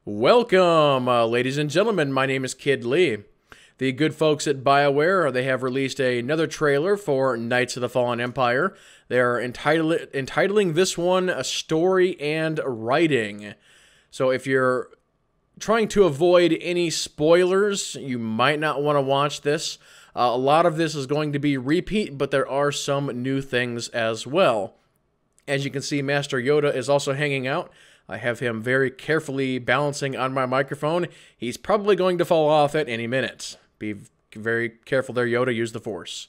Welcome, ladies and gentlemen. My name is KidLee. The good folks at BioWare, they have released another trailer for Knights of the Fallen Empire. They're entitling this one a story and writing. So if you're trying to avoid any spoilers, you might not want to watch this. A lot of this is going to be repeat, but there are some new things as well. As you can see, Master Yoda is also hanging out. I have him very carefully balancing on my microphone. He's probably going to fall off at any minute. Be very careful there, Yoda. Use the Force.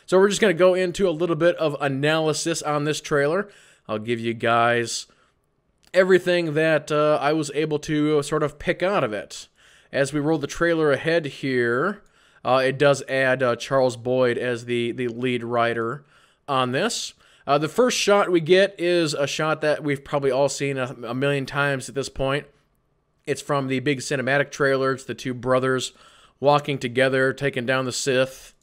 So we're just going to go into a little bit of analysis on this trailer. I'll give you guys everything that I was able to sort of pick out of it. As we roll the trailer ahead here, it does add Charles Boyd as the lead writer on this. The first shot we get is a shot that we've probably all seen a million times at this point. It's from the big cinematic trailer. It's the two brothers walking together, taking down the Sith.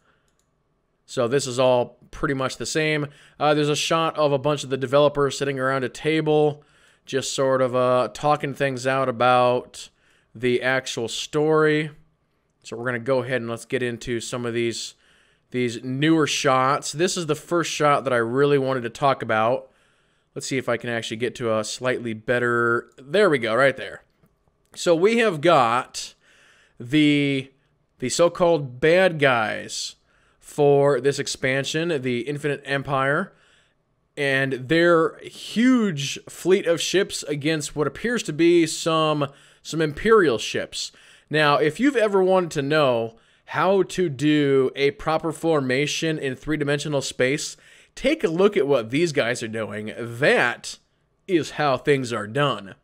So this is all pretty much the same. There's a shot of a bunch of the developers sitting around a table, just sort of talking things out about the actual story. So we're going to go ahead and let's get into some of these newer shots. This is the first shot that I really wanted to talk about. Let's see if I can actually get to a slightly better... There we go, right there. So we have got the so-called bad guys for this expansion, the Infinite Empire, and their huge fleet of ships against what appears to be some Imperial ships. Now, if you've ever wanted to know how to do a proper formation in three-dimensional space, take a look at what these guys are doing. That is how things are done.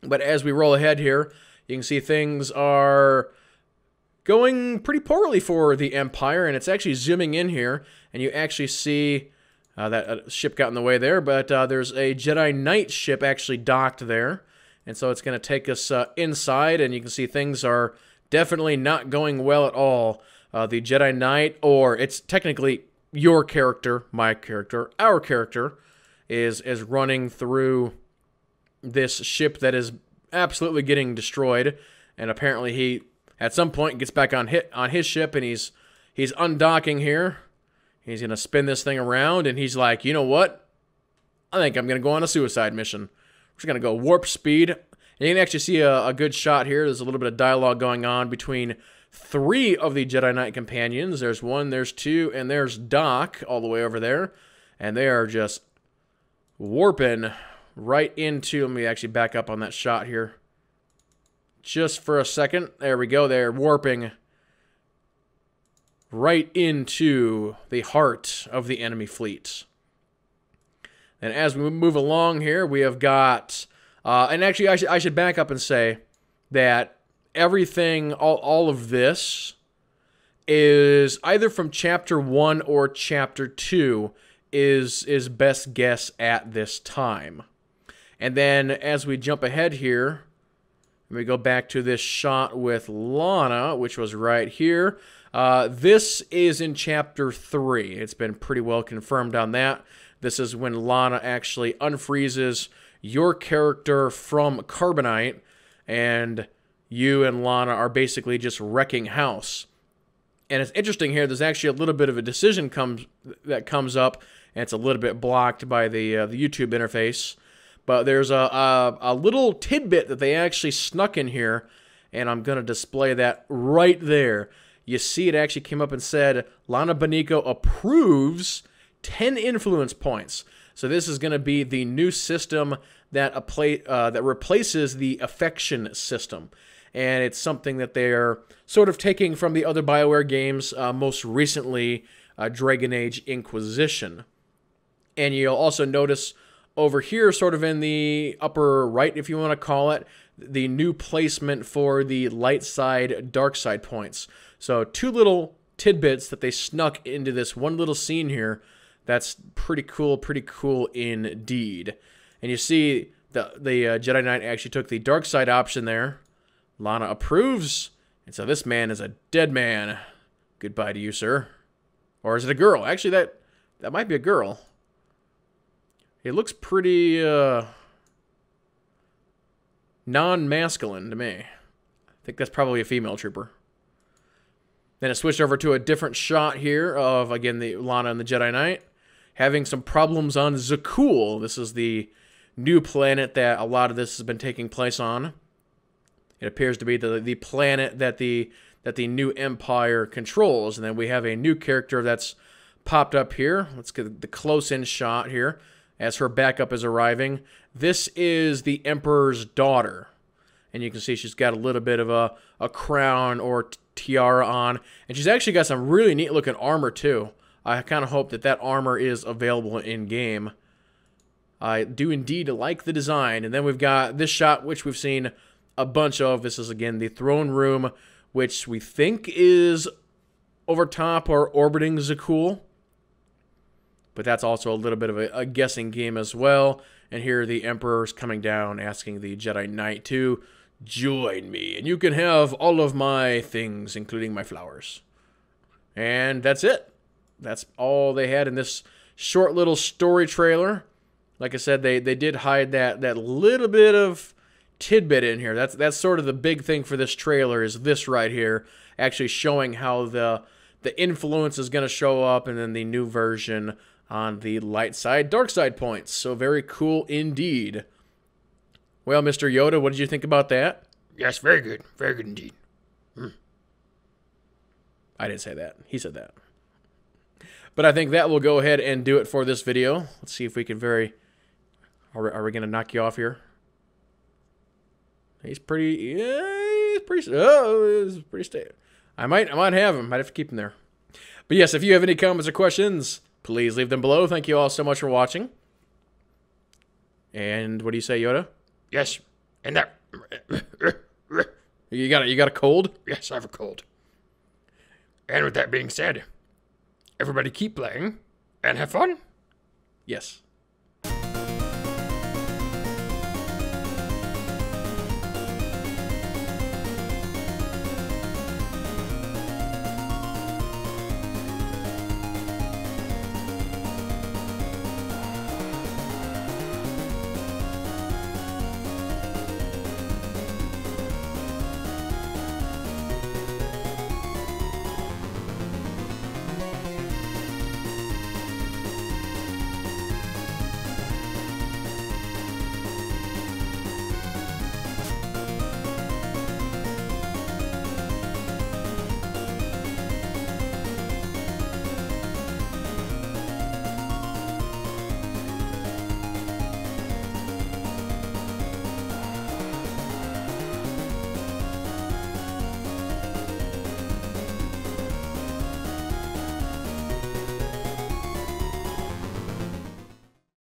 But as we roll ahead here, you can see things are going pretty poorly for the Empire, and it's actually zooming in here, and you actually see that ship got in the way there, but there's a Jedi Knight ship actually docked there, and so it's going to take us inside, and you can see things are definitely not going well at all. The Jedi Knight, or it's technically your character, my character, our character, is running through this ship that is absolutely getting destroyed. And apparently he, at some point, gets back on his ship, and he's undocking here. He's going to spin this thing around, and he's like, you know what? I think I'm going to go on a suicide mission. We're just going to go warp speed. And you can actually see a good shot here. There's a little bit of dialogue going on between three of the Jedi Knight companions. There's one, there's two, and there's Doc all the way over there. And they are just warping right into... Let me actually back up on that shot here just for a second. There we go. They're warping right into the heart of the enemy fleet. And as we move along here, we have got... and actually, I should back up and say that everything, all of this, is either from Chapter 1 or Chapter 2 is best guess at this time. And then as we jump ahead here, we go back to this shot with Lana, which was right here. This is in Chapter 3. It's been pretty well confirmed on that. This is when Lana actually unfreezes your character from Carbonite, and you and Lana are basically just wrecking house. And it's interesting here, there's actually a little bit of a decision that comes up, and it's a little bit blocked by the YouTube interface. But there's a little tidbit that they actually snuck in here, and I'm going to display that right there. You see it actually came up and said, Lana Beniko approves 10 influence points. So this is going to be the new system that replaces the affection system. And it's something that they're sort of taking from the other BioWare games, most recently Dragon Age Inquisition. And you'll also notice over here, sort of in the upper right, if you want to call it, the new placement for the light side, dark side points. So two little tidbits that they snuck into this one little scene here. That's pretty cool indeed. And you see the Jedi Knight actually took the dark side option there. Lana approves. And so this man is a dead man. Goodbye to you, sir. Or is it a girl? Actually, that might be a girl. It looks pretty non-masculine to me. I think that's probably a female trooper. Then it switched over to a different shot here of, again, the Lana and the Jedi Knight having some problems on Zakul. This is the new planet that a lot of this has been taking place on. It appears to be the planet that the new Empire controls. And then we have a new character that's popped up here. Let's get the close-in shot here as her backup is arriving. This is the Emperor's daughter. And you can see she's got a little bit of a crown or tiara on. And she's actually got some really neat-looking armor, too. I kind of hope that armor is available in-game. I do indeed like the design. And then we've got this shot, which we've seen a bunch of. This is, again, the throne room, which we think is over top or orbiting Zakul. But that's also a little bit of a guessing game as well. And here the Emperor's coming down, asking the Jedi Knight to join me. And you can have all of my things, including my flowers. And that's it. That's all they had in this short little story trailer. Like I said, they did hide that little bit of tidbit in here. That's sort of the big thing for this trailer, is this right here, actually showing how the influence is going to show up, and then the new version on the light side, dark side points. So very cool indeed. Well, Mr. Yoda, what did you think about that? Yes, very good. Very good indeed. I didn't say that. He said that. But I think that will go ahead and do it for this video. Let's see if we can Are we going to knock you off here? He's pretty... Yeah, he's pretty stable. I might have him. Might have to keep him there. But yes, if you have any comments or questions, please leave them below. Thank you all so much for watching. And what do you say, Yoda? Yes, and that... You got a cold? Yes, I have a cold. And with that being said, everybody keep playing and have fun. Yes.